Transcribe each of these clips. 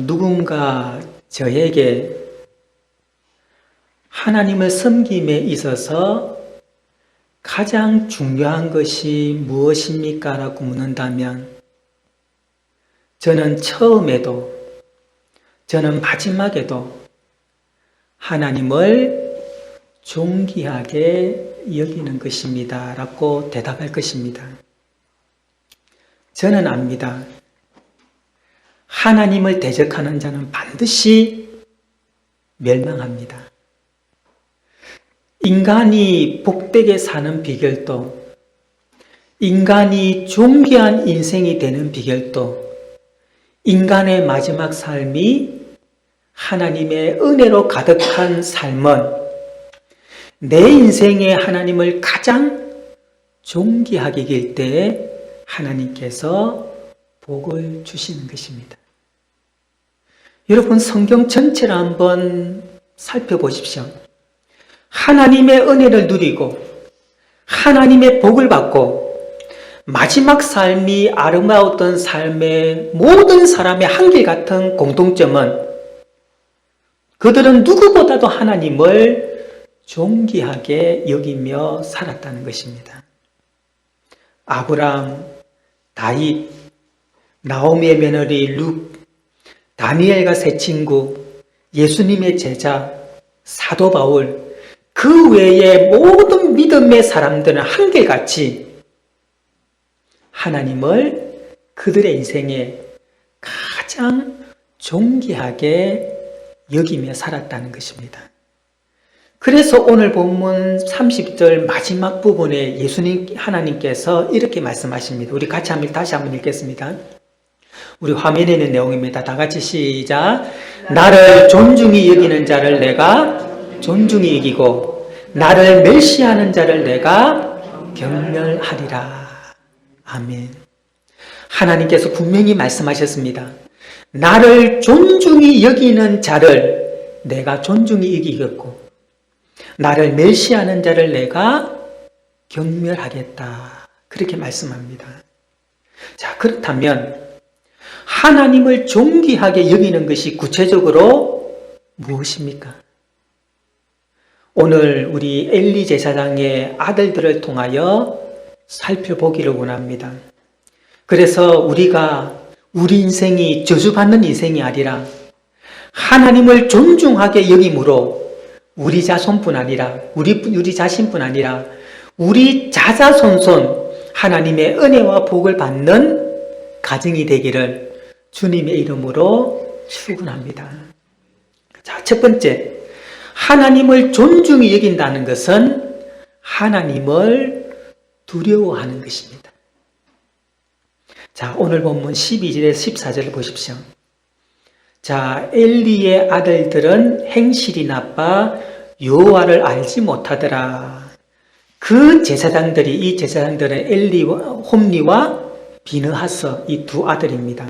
누군가 저에게 하나님을 섬김에 있어서 가장 중요한 것이 무엇입니까? 라고 묻는다면 저는 처음에도 저는 마지막에도 하나님을 존귀하게 여기는 것입니다. 라고 대답할 것입니다. 저는 압니다. 하나님을 대적하는 자는 반드시 멸망합니다. 인간이 복되게 사는 비결도, 인간이 존귀한 인생이 되는 비결도, 인간의 마지막 삶이 하나님의 은혜로 가득한 삶은 내 인생에 하나님을 가장 존귀하게 여길 때에 하나님께서 복을 주시는 것입니다. 여러분, 성경 전체를 한번 살펴보십시오. 하나님의 은혜를 누리고 하나님의 복을 받고 마지막 삶이 아름다웠던 삶의 모든 사람의 한결같은 공통점은 그들은 누구보다도 하나님을 존귀하게 여기며 살았다는 것입니다. 아브라함, 다윗, 나오미의 며느리 룻, 다니엘과 세 친구, 예수님의 제자, 사도 바울, 그 외의 모든 믿음의 사람들은 한결같이 하나님을 그들의 인생에 가장 존귀하게 여기며 살았다는 것입니다. 그래서 오늘 본문 30절 마지막 부분에 예수님 하나님께서 이렇게 말씀하십니다. 우리 같이 다시 한번 읽겠습니다. 우리 화면에 있는 내용입니다. 다 같이 시작. 나를 존중히 여기는 자를 내가 존중히 여기고 나를 멸시하는 자를 내가 경멸하리라. 아멘. 하나님께서 분명히 말씀하셨습니다. 나를 존중히 여기는 자를 내가 존중히 여기겠고 나를 멸시하는 자를 내가 경멸하겠다. 그렇게 말씀합니다. 자, 그렇다면 하나님을 존귀하게 여기는 것이 구체적으로 무엇입니까? 오늘 우리 엘리 제사장의 아들들을 통하여 살펴보기를 원합니다. 그래서 우리가 우리 인생이 저주받는 인생이 아니라 하나님을 존중하게 여김으로 우리 자손뿐 아니라 우리 자신뿐 아니라 우리 자자손손 하나님의 은혜와 복을 받는 가정이 되기를 주님의 이름으로 축원합니다. 자, 첫 번째, 하나님을 존중히 여긴다는 것은 하나님을 두려워하는 것입니다. 자, 오늘 본문 12절에서 14절을 보십시오. 자, 엘리의 아들들은 행실이 나빠 여호와를 알지 못하더라. 그 제사장들이, 이 제사장들은 홈리와 비느하스 이 두 아들입니다.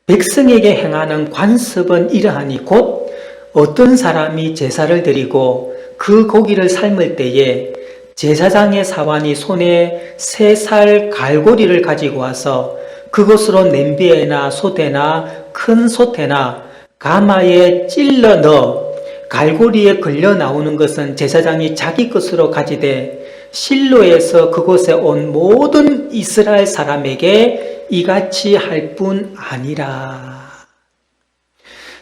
백성에게 행하는 관습은 이러하니 곧 어떤 사람이 제사를 드리고 그 고기를 삶을 때에 제사장의 사환이 손에 3살 갈고리를 가지고 와서 그것으로 냄비에나 솥에나 큰 솥에나 가마에 찔러 넣어 갈고리에 걸려 나오는 것은 제사장이 자기 것으로 가지되 실로에서 그곳에 온 모든 이스라엘 사람에게 이같이 할 뿐 아니라.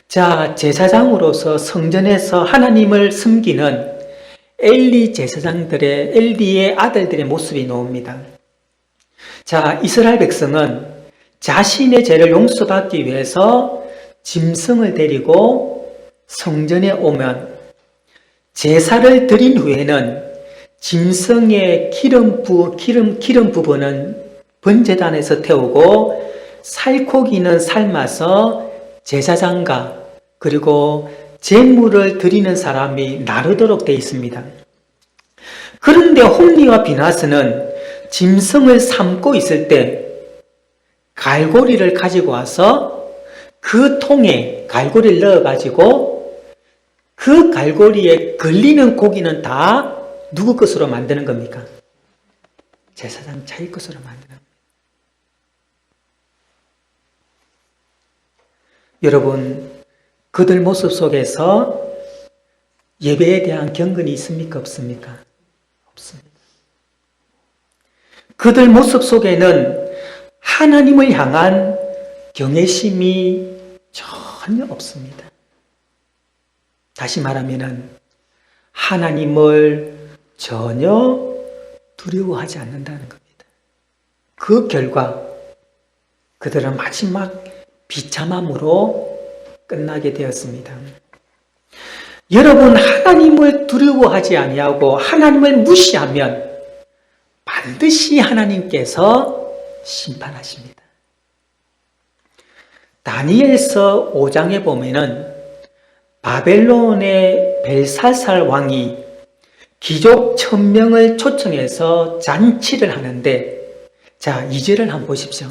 자, 제사장으로서 성전에서 하나님을 섬기는 엘리의 아들들의 모습이 나옵니다. 자, 이스라엘 백성은 자신의 죄를 용서받기 위해서 짐승을 데리고 성전에 오면 제사를 드린 후에는 짐승의 기름 부분은 번제단에서 태우고 살코기는 삶아서 제사장과 그리고 제물을 드리는 사람이 나르도록 되어 있습니다. 그런데 홈리와 비나스는 짐승을 삶고 있을 때 갈고리를 가지고 와서 그 통에 갈고리를 넣어가지고 그 갈고리에 걸리는 고기는 다 누구 것으로 만드는 겁니까? 제사장 자기 것으로 만드는 겁니다. 여러분, 그들 모습 속에서 예배에 대한 경건이 있습니까? 없습니까? 없습니다. 그들 모습 속에는 하나님을 향한 경외심이 전혀 없습니다. 다시 말하면 하나님을 전혀 두려워하지 않는다는 겁니다. 그 결과 그들은 마지막 비참함으로 끝나게 되었습니다. 여러분, 하나님을 두려워하지 아니하고 하나님을 무시하면 반드시 하나님께서 심판하십니다. 다니엘서 5장에 보면은 바벨론의 벨사살 왕이 귀족 1000명을 초청해서 잔치를 하는데, 자, 2절을 한번 보십시오.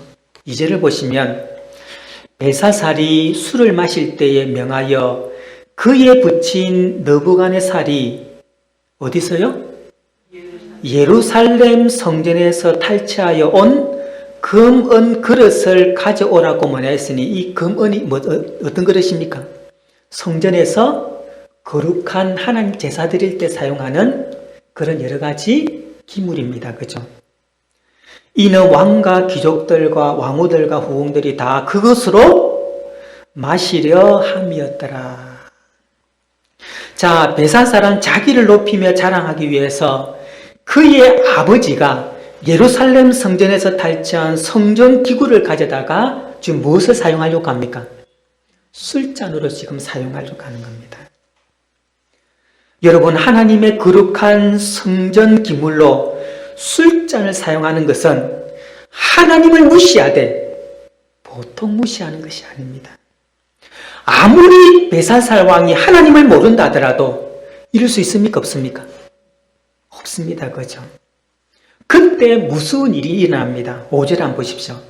2절을 보시면 벨사살이 술을 마실 때에 명하여 그에 붙인 느부갓네살이 어디서요? 예루살렘 성전에서 탈취하여 온 금은 그릇을 가져오라고 말했으니, 이 금은이 어떤 그릇입니까? 성전에서 거룩한 하나님 제사 드릴 때 사용하는 그런 여러 가지 기물입니다. 그죠? 이는 왕과 귀족들과 왕후들과 후궁들이 다 그것으로 마시려 함이었더라. 자, 벨사살은 자기를 높이며 자랑하기 위해서 그의 아버지가 예루살렘 성전에서 탈취한 성전 기구를 가져다가 지금 무엇을 사용하려고 합니까? 술잔으로 지금 사용하려고 하는 겁니다. 여러분, 하나님의 거룩한 성전 기물로 술잔을 사용하는 것은 하나님을 무시하되 보통 무시하는 것이 아닙니다. 아무리 벨사살 왕이 하나님을 모른다 하더라도 이럴 수 있습니까? 없습니까? 없습니다. 그죠? 그때 무서운 일이 일어납니다. 5절 한번 보십시오.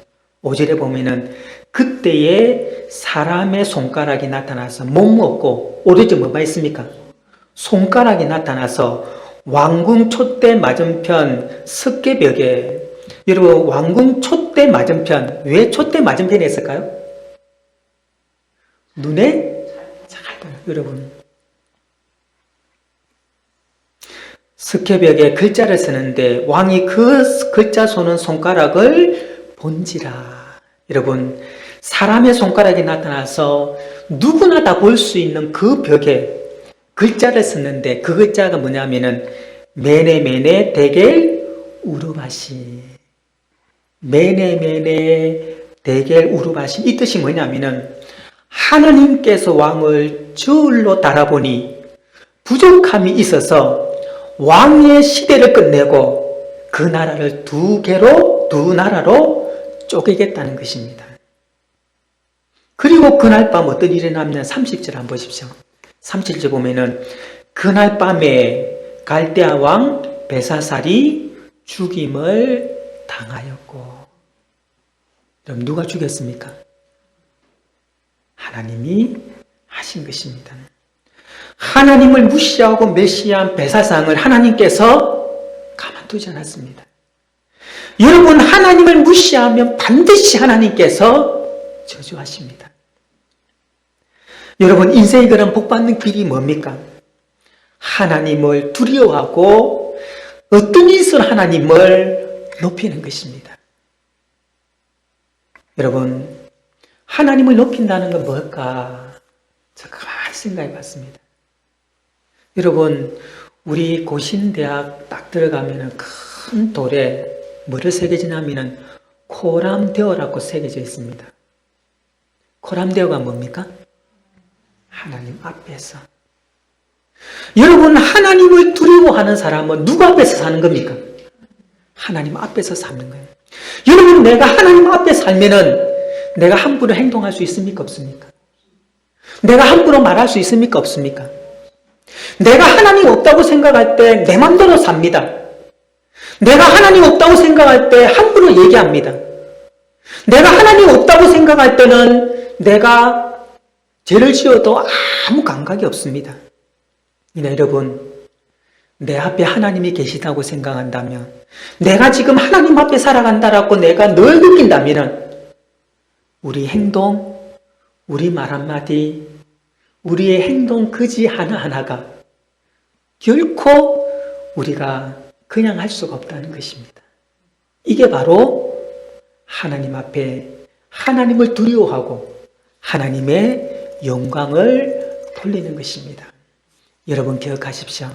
5절에 보면은 그때에 사람의 손가락이 나타나서 못 먹고, 오른쪽 뭐가 있습니까? 손가락이 나타나서 왕궁 촛대 맞은편 석계벽에, 여러분, 왕궁 촛대 맞은편, 왜 촛대 맞은편에 있을까요? 눈에 잘 보여요. 여러분, 석회벽에 글자를 쓰는데 왕이 그 글자 쏘는 손가락을 본지라. 여러분, 사람의 손가락이 나타나서 누구나 다 볼 수 있는 그 벽에 글자를 썼는데, 그 글자가 뭐냐면은 메네메네 데겔 우르바시. 메네메네 데겔 우르바시. 이 뜻이 뭐냐면은 하나님께서 왕을 저울로 달아보니 부족함이 있어서 왕의 시대를 끝내고 그 나라를 두 나라로 쪼개겠다는 것입니다. 그리고 그날 밤 어떤 일이 일어나면 30절 한번 보십시오. 30절 보면은 그날 밤에 갈대아 왕 벨사살이 죽임을 당하였고, 그럼 누가 죽였습니까? 하나님이 하신 것입니다. 하나님을 무시하고 멸시한 벨사살을 하나님께서 가만두지 않았습니다. 여러분, 하나님을 무시하면 반드시 하나님께서 저주하십니다. 여러분, 인생의 그런 복받는 길이 뭡니까? 하나님을 두려워하고 어떤 일으로 하나님을 높이는 것입니다. 여러분, 하나님을 높인다는 건 뭘까? 저 가만히 생각해 봤습니다. 여러분, 우리 고신대학 딱 들어가면 큰 돌에 뭐를 새겨지냐면 코람데오라고 새겨져 있습니다. 코람데오가 뭡니까? 하나님 앞에서. 여러분, 하나님을 두려워하는 사람은 누구 앞에서 사는 겁니까? 하나님 앞에서 사는 거예요. 여러분, 내가 하나님 앞에 살면은 내가 함부로 행동할 수 있습니까? 없습니까? 내가 함부로 말할 수 있습니까? 없습니까? 내가 하나님 없다고 생각할 때 내 맘대로 삽니다. 내가 하나님 없다고 생각할 때 함부로 얘기합니다. 내가 하나님 없다고 생각할 때는 내가 죄를 지어도 아무 감각이 없습니다. 여러분, 내 앞에 하나님이 계시다고 생각한다면, 내가 지금 하나님 앞에 살아간다라고 내가 늘 느낀다면 우리 행동, 우리 말 한마디, 우리의 행동 그지 하나하나가 결코 우리가 그냥 할 수가 없다는 것입니다. 이게 바로 하나님 앞에 하나님을 두려워하고 하나님의 영광을 돌리는 것입니다. 여러분 기억하십시오.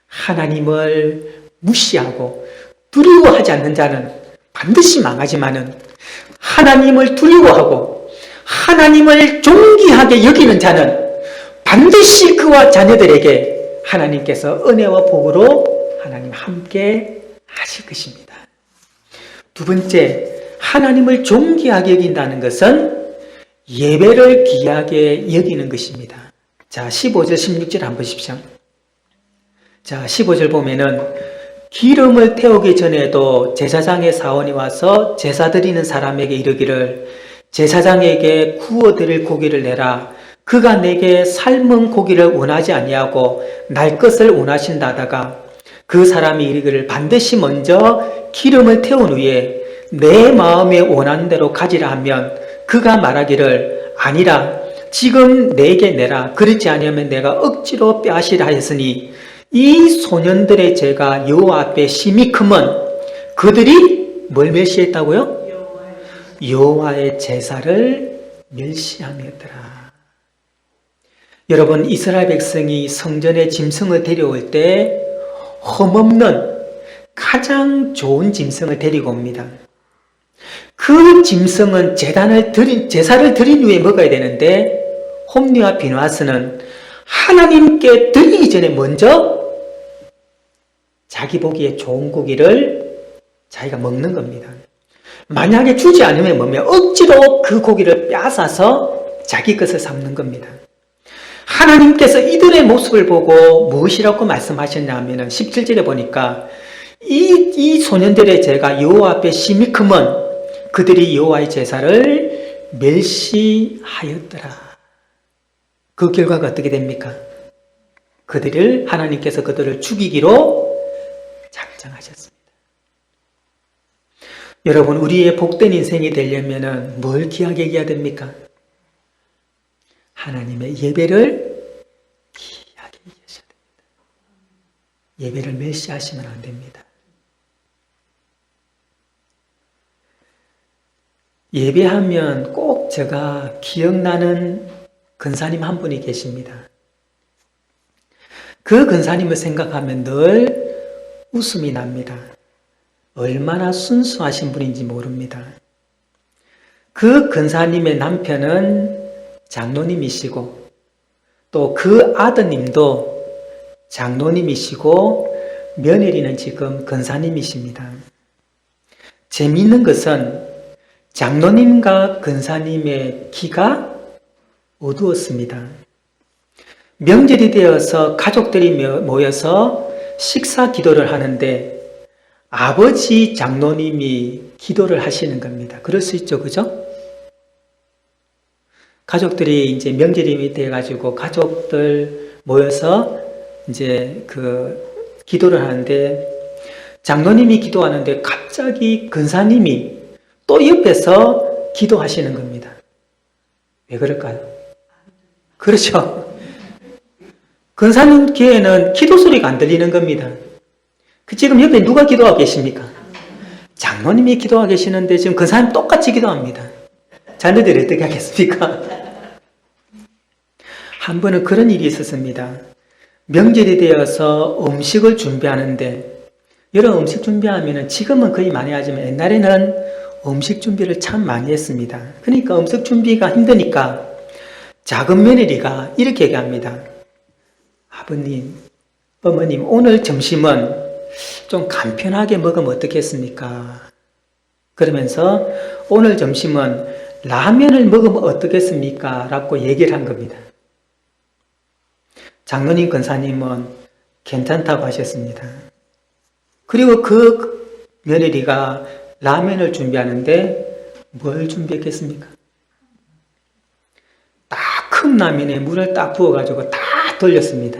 하나님을 무시하고 두려워하지 않는 자는 반드시 망하지만은 하나님을 두려워하고 하나님을 존귀하게 여기는 자는 반드시 그와 자녀들에게 하나님께서 은혜와 복으로 하나님 함께 하실 것입니다. 두 번째, 하나님을 존귀하게 여긴다는 것은 예배를 귀하게 여기는 것입니다. 자, 15절, 16절 한번 보십시오. 자, 15절 보면은 기름을 태우기 전에도 제사장의 사원이 와서 제사 드리는 사람에게 이르기를 제사장에게 구워드릴 고기를 내라. 그가 내게 삶은 고기를 원하지 아니하고 날 것을 원하신다다가 그 사람이 이르기를 반드시 먼저 기름을 태운 후에 내 마음에 원하는 대로 가지라 하면 그가 말하기를 아니라 지금 내게 내라. 그렇지 아니하면 내가 억지로 빼앗으라 하였으니 이 소년들의 죄가 여호와 앞에 심히 크면 그들이 뭘 멸시했다고요? 여호와의 제사를 멸시함이었더라. 여러분, 이스라엘 백성이 성전에 짐승을 데려올 때 흠없는 가장 좋은 짐승을 데리고 옵니다. 그 짐승은 제사를 드린 후에 먹어야 되는데 홈리와 비누아스는 하나님께 드리기 전에 먼저 자기 보기에 좋은 고기를 자기가 먹는 겁니다. 만약에 주지 않으면 뭐면 억지로 그 고기를 빼앗아서 자기 것을 삼는 겁니다. 하나님께서 이들의 모습을 보고 무엇이라고 말씀하셨냐면 17절에 보니까 이 소년들의 죄가 여호와 앞에 심히 크면 그들이 여호와의 제사를 멸시하였더라. 그 결과가 어떻게 됩니까? 하나님께서 그들을 죽이기로 작정하셨습니다. 여러분, 우리의 복된 인생이 되려면 뭘 귀하게 여겨야 됩니까? 하나님의 예배를 귀하게 여기셔야 됩니다. 예배를 멸시하시면 안 됩니다. 예배하면 꼭 제가 기억나는 근사님 한 분이 계십니다. 그 근사님을 생각하면 늘 웃음이 납니다. 얼마나 순수하신 분인지 모릅니다. 그 근사님의 남편은 장로님이시고 또 그 아드님도 장로님이시고 며느리는 지금 근사님이십니다. 재미있는 것은 장로님과 근사님의 기가 어두웠습니다. 명절이 되어서 가족들이 모여서 식사 기도를 하는데 아버지 장로님이 기도를 하시는 겁니다. 그럴 수 있죠, 그죠? 가족들이 이제 명절이 돼가지고 가족들 모여서 이제 기도를 하는데 장로님이 기도하는데 갑자기 근사님이 또 옆에서 기도하시는 겁니다. 왜 그럴까요? 그렇죠. 근사님 귀에는 기도 소리가 안 들리는 겁니다. 지금 옆에 누가 기도하고 계십니까? 장로님이 기도하고 계시는데 지금 근사님 똑같이 기도합니다. 자녀들이 어떻게 하겠습니까? 한 번은 그런 일이 있었습니다. 명절이 되어서 음식을 준비하는데 여러 음식 준비하면 지금은 거의 많이 하지만 옛날에는 음식 준비를 참 많이 했습니다. 그러니까 음식 준비가 힘드니까 작은 며느리가 이렇게 얘기합니다. 아버님, 어머님, 오늘 점심은 좀 간편하게 먹으면 어떻겠습니까? 그러면서 오늘 점심은 라면을 먹으면 어떻겠습니까? 라고 얘기를 한 겁니다. 장로님 근사님은 괜찮다고 하셨습니다. 그리고 그 며느리가 라면을 준비하는데 뭘 준비했겠습니까? 딱 큰 라면에 물을 딱 부어가지고 다 돌렸습니다.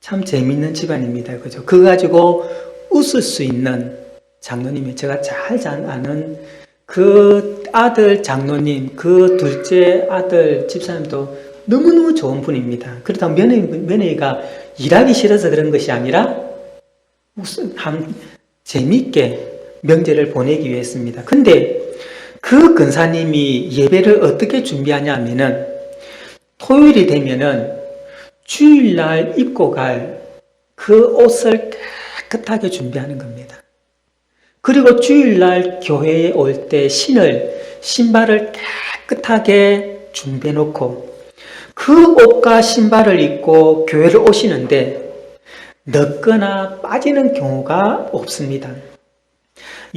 참 재밌는 집안입니다. 그죠? 그거 가지고 웃을 수 있는 장로님이 제가 잘 아는 그 아들 장로님, 그 둘째 아들 집사님도 너무너무 좋은 분입니다. 그렇다고 며느리가 일하기 싫어서 그런 것이 아니라 무슨 재미있게 명절을 보내기 위해서입니다. 근데 그 근사님이 예배를 어떻게 준비하냐 하면은 토요일이 되면은 주일날 입고 갈 그 옷을 깨끗하게 준비하는 겁니다. 그리고 주일날 교회에 올 때 신발을 깨끗하게 준비해 놓고 그 옷과 신발을 입고 교회를 오시는데 늦거나 빠지는 경우가 없습니다.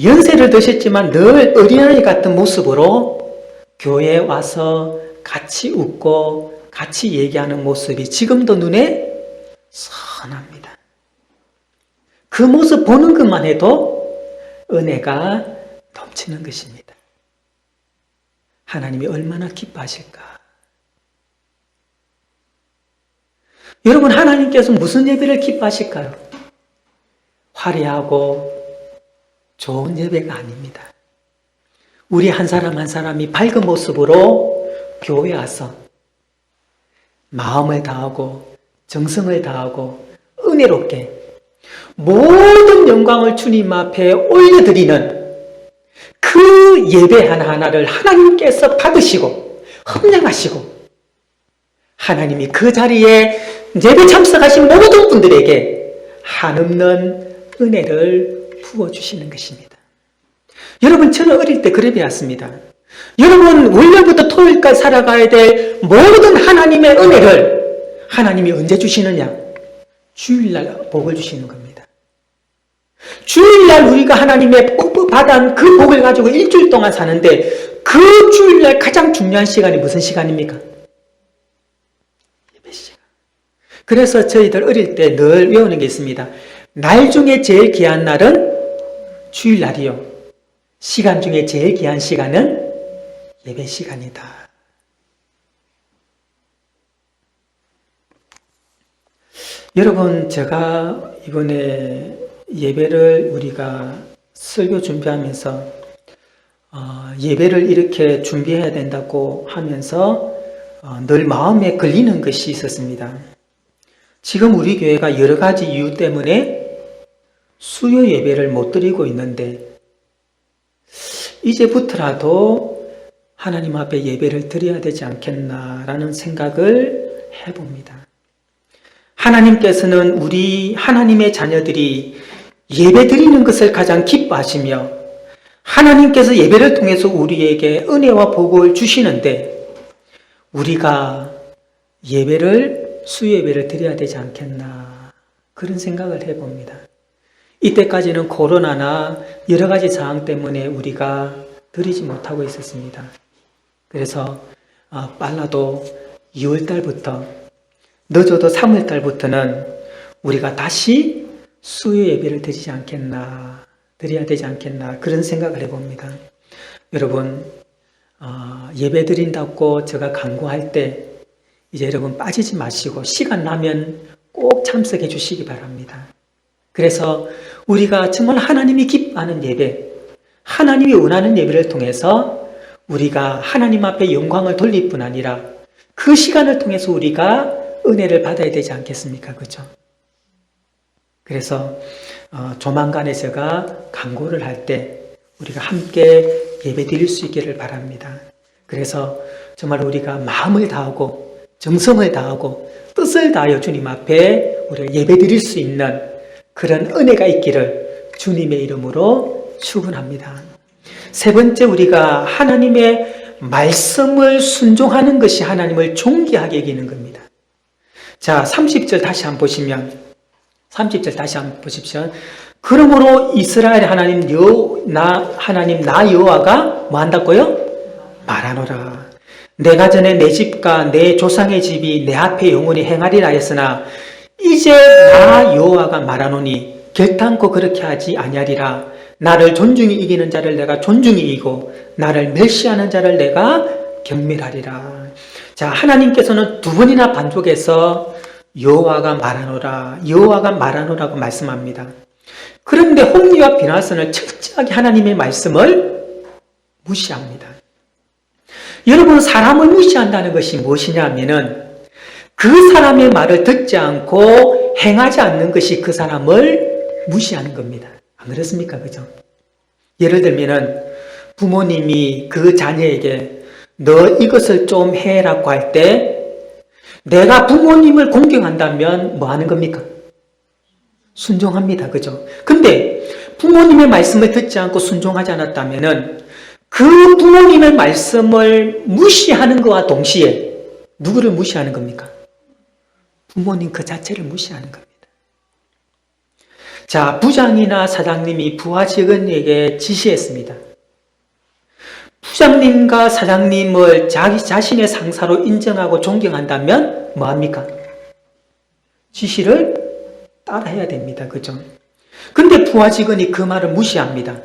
연세를 드셨지만 늘 어린아이 같은 모습으로 교회에 와서 같이 웃고 같이 얘기하는 모습이 지금도 눈에 선합니다. 그 모습 보는 것만 해도 은혜가 넘치는 것입니다. 하나님이 얼마나 기뻐하실까? 여러분, 하나님께서 무슨 예배를 기뻐하실까요? 화려하고 좋은 예배가 아닙니다. 우리 한 사람 한 사람이 밝은 모습으로 교회에 와서 마음을 다하고 정성을 다하고 은혜롭게 모든 영광을 주님 앞에 올려드리는 그 예배 하나하나를 하나님께서 받으시고 흠양하시고 하나님이 그 자리에 예배 참석하신 모든 분들에게 한없는 은혜를 부어주시는 것입니다. 여러분, 저는 어릴 때 그래 배웠습니다. 여러분, 월요일부터 토요일까지 살아가야 될 모든 하나님의 은혜를 하나님이 언제 주시느냐? 주일날 복을 주시는 겁니다. 주일날 우리가 하나님의 받은 그 복을 가지고 일주일 동안 사는데 그 주일날 가장 중요한 시간이 무슨 시간입니까? 예배 시간. 그래서 저희들 어릴 때 늘 외우는 게 있습니다. 날 중에 제일 귀한 날은 주일날이요. 시간 중에 제일 귀한 시간은 예배 시간이다. 여러분, 제가 이번에 예배를 우리가 설교 준비하면서 예배를 이렇게 준비해야 된다고 하면서 늘 마음에 걸리는 것이 있었습니다. 지금 우리 교회가 여러 가지 이유 때문에 수요 예배를 못 드리고 있는데 이제부터라도 하나님 앞에 예배를 드려야 되지 않겠나라는 생각을 해봅니다. 하나님께서는 우리 하나님의 자녀들이 예배 드리는 것을 가장 기뻐하시며 하나님께서 예배를 통해서 우리에게 은혜와 복을 주시는데 우리가 수요 예배를 드려야 되지 않겠나 그런 생각을 해봅니다. 이때까지는 코로나나 여러 가지 상황 때문에 우리가 드리지 못하고 있었습니다. 그래서 빨라도 2월달부터 늦어도 3월달부터는 우리가 다시 수요 예배를 드려야 되지 않겠나 그런 생각을 해봅니다. 여러분, 예배 드린다고 제가 강구할 때 이제 여러분 빠지지 마시고 시간 나면 꼭 참석해 주시기 바랍니다. 그래서 우리가 정말 하나님이 기뻐하는 예배, 하나님이 원하는 예배를 통해서 우리가 하나님 앞에 영광을 돌릴 뿐 아니라 그 시간을 통해서 우리가 은혜를 받아야 되지 않겠습니까? 그렇죠? 그래서 조만간에 제가 강구를 할 때 우리가 함께 예배 드릴 수 있기를 바랍니다. 그래서 정말 우리가 마음을 다하고 정성을 다하고 뜻을 다하여 주님 앞에 우리가 예배 드릴 수 있는 그런 은혜가 있기를 주님의 이름으로 축원합니다. 세 번째, 우리가 하나님의 말씀을 순종하는 것이 하나님을 존귀하게 여기는 겁니다. 자, 30절 다시 한번 보시면 30절 다시 한번 보십시오. 그러므로 이스라엘 하나님 나 여호와가 뭐 한다고요? 말하노라. 내가 전에 내 집과 내 조상의 집이 내 앞에 영원히 행하리라 했으나 이제 나 여호와가 말하노니 결단코 그렇게 하지 아니하리라. 나를 존중히 이기는 자를 내가 존중히 이기고 나를 멸시하는 자를 내가 경멸하리라. 자, 하나님께서는 두 번이나 반복해서 여호와가 말하노라고 말씀합니다. 그런데 홈리와 비나스는 철저하게 하나님의 말씀을 무시합니다. 여러분, 사람을 무시한다는 것이 무엇이냐면은 그 사람의 말을 듣지 않고 행하지 않는 것이 그 사람을 무시하는 겁니다. 안 그렇습니까? 그죠? 예를 들면은 부모님이 그 자녀에게 너 이것을 좀 해라고 할 때 내가 부모님을 공경한다면 뭐 하는 겁니까? 순종합니다. 그죠? 근데 부모님의 말씀을 듣지 않고 순종하지 않았다면은 그 부모님의 말씀을 무시하는 것과 동시에 누구를 무시하는 겁니까? 부모님 그 자체를 무시하는 겁니다. 자, 부장이나 사장님이 부하 직원에게 지시했습니다. 부장님과 사장님을 자기 자신의 상사로 인정하고 존경한다면 뭐합니까? 지시를 따라해야 됩니다. 그죠? 근데 부하 직원이 그 말을 무시합니다.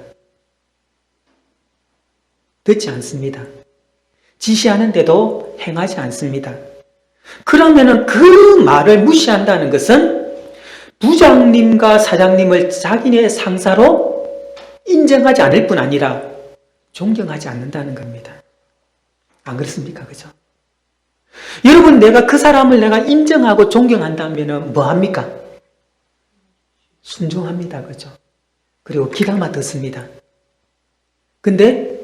듣지 않습니다. 지시하는데도 행하지 않습니다. 그러면은 그 말을 무시한다는 것은 부장님과 사장님을 자기네 상사로 인정하지 않을 뿐 아니라 존경하지 않는다는 겁니다. 안 그렇습니까? 그죠? 여러분, 내가 그 사람을 내가 인정하고 존경한다면 뭐 합니까? 순종합니다. 그죠? 그리고 귀담아 듣습니다. 근데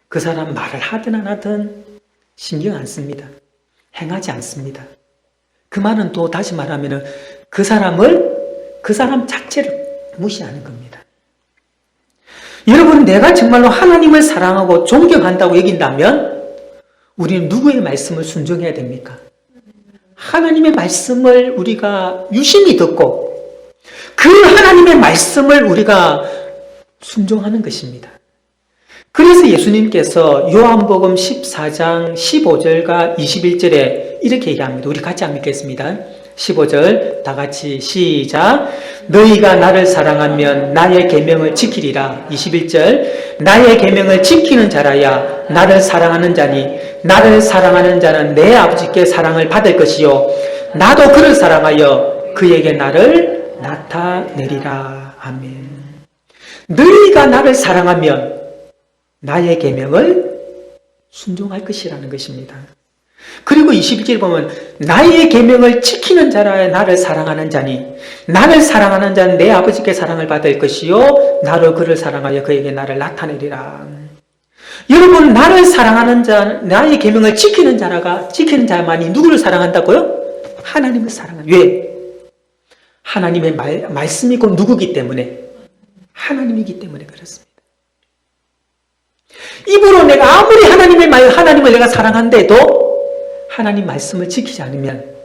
그 사람 말을 하든 안 하든 신경 안 씁니다. 행하지 않습니다. 그 말은 또 다시 말하면 그 사람 자체를 무시하는 겁니다. 여러분, 내가 정말로 하나님을 사랑하고 존경한다고 여긴다면 우리는 누구의 말씀을 순종해야 됩니까? 하나님의 말씀을 우리가 유심히 듣고 그 하나님의 말씀을 우리가 순종하는 것입니다. 그래서 예수님께서 요한복음 14장 15절과 21절에 이렇게 얘기합니다. 우리 같이 한번 읽겠습니다. 15절 다 같이 시작. 너희가 나를 사랑하면 나의 계명을 지키리라. 21절 나의 계명을 지키는 자라야 나를 사랑하는 자니 나를 사랑하는 자는 내 아버지께 사랑을 받을 것이요 나도 그를 사랑하여 그에게 나를 나타내리라. 아멘. 너희가 나를 사랑하면 나의 계명을 순종할 것이라는 것입니다. 그리고 21절 보면 나의 계명을 지키는 자라야 나를 사랑하는 자니 나를 사랑하는 자는 내 아버지께 사랑을 받을 것이요 나로 그를 사랑하여 그에게 나를 나타내리라. 여러분, 나를 사랑하는 자, 나의 계명을 지키는 자만이 누구를 사랑한다고요? 하나님을 사랑한다. 왜? 하나님의 말씀이 곧 누구기 때문에? 하나님이기 때문에 그렇습니다. 입으로 내가 아무리 하나님을 내가 사랑한데도 하나님 말씀을 지키지 않으면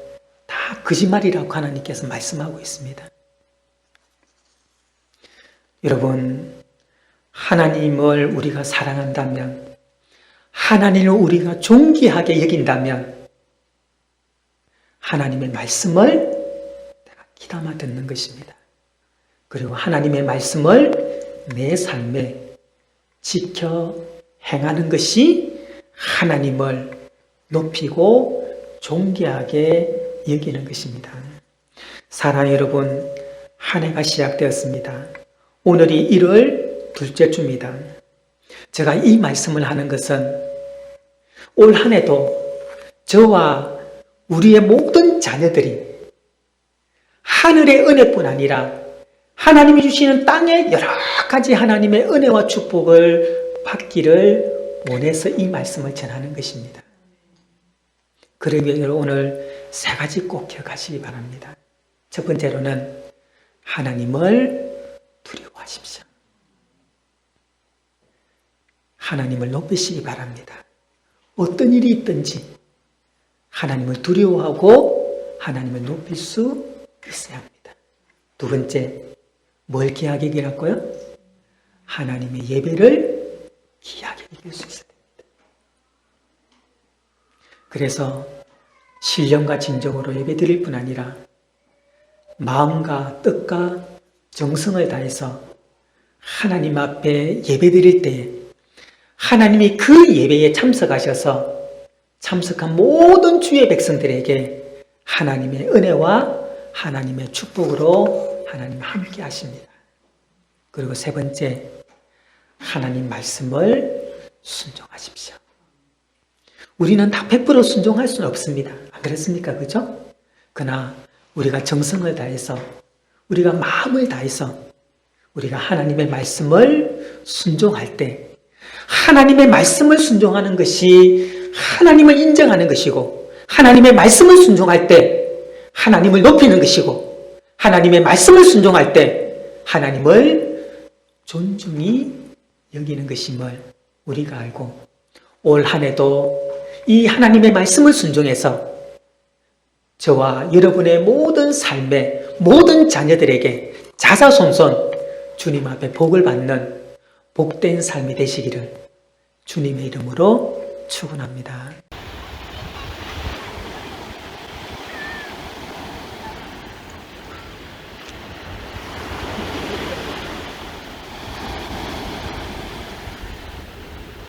다 거짓말이라고 하나님께서 말씀하고 있습니다. 여러분, 하나님을 우리가 사랑한다면, 하나님을 우리가 존귀하게 여긴다면 하나님의 말씀을 내가 귀담아 듣는 것입니다. 그리고 하나님의 말씀을 내 삶에 지켜 행하는 것이 하나님을 높이고 존귀하게 여기는 것입니다. 사랑하는 여러분, 한 해가 시작되었습니다. 오늘이 1월 둘째 주입니다. 제가 이 말씀을 하는 것은 올 한 해도 저와 우리의 모든 자녀들이 하늘의 은혜뿐 아니라 하나님이 주시는 땅의 여러 가지 하나님의 은혜와 축복을 받기를 원해서 이 말씀을 전하는 것입니다. 그러기 위해 오늘 세 가지 꼭 기억하시기 바랍니다. 첫 번째로는 하나님을 두려워하십시오. 하나님을 높이시기 바랍니다. 어떤 일이 있든지 하나님을 두려워하고 하나님을 높일 수 있어야 합니다. 두 번째, 뭘 귀하게 여기라고요? 하나님의 예배를 귀하게 여길 수 있어야 됩니다. 그래서 신령과 진정으로 예배드릴 뿐 아니라 마음과 뜻과 정성을 다해서 하나님 앞에 예배드릴 때에 하나님이 그 예배에 참석하셔서 참석한 모든 주의 백성들에게 하나님의 은혜와 하나님의 축복으로 하나님 함께 하십니다. 그리고 세 번째, 하나님 말씀을 순종하십시오. 우리는 다 100% 순종할 수는 없습니다. 안 그렇습니까? 그죠? 그러나 우리가 정성을 다해서, 우리가 마음을 다해서 우리가 하나님의 말씀을 순종할 때, 하나님의 말씀을 순종하는 것이 하나님을 인정하는 것이고, 하나님의 말씀을 순종할 때 하나님을 높이는 것이고, 하나님의 말씀을 순종할 때 하나님을 존중히 여기는 것임을 우리가 알고, 올 한 해도 이 하나님의 말씀을 순종해서 저와 여러분의 모든 삶의 모든 자녀들에게 자자손손 주님 앞에 복을 받는 복된 삶이 되시기를 주님의 이름으로 축원합니다.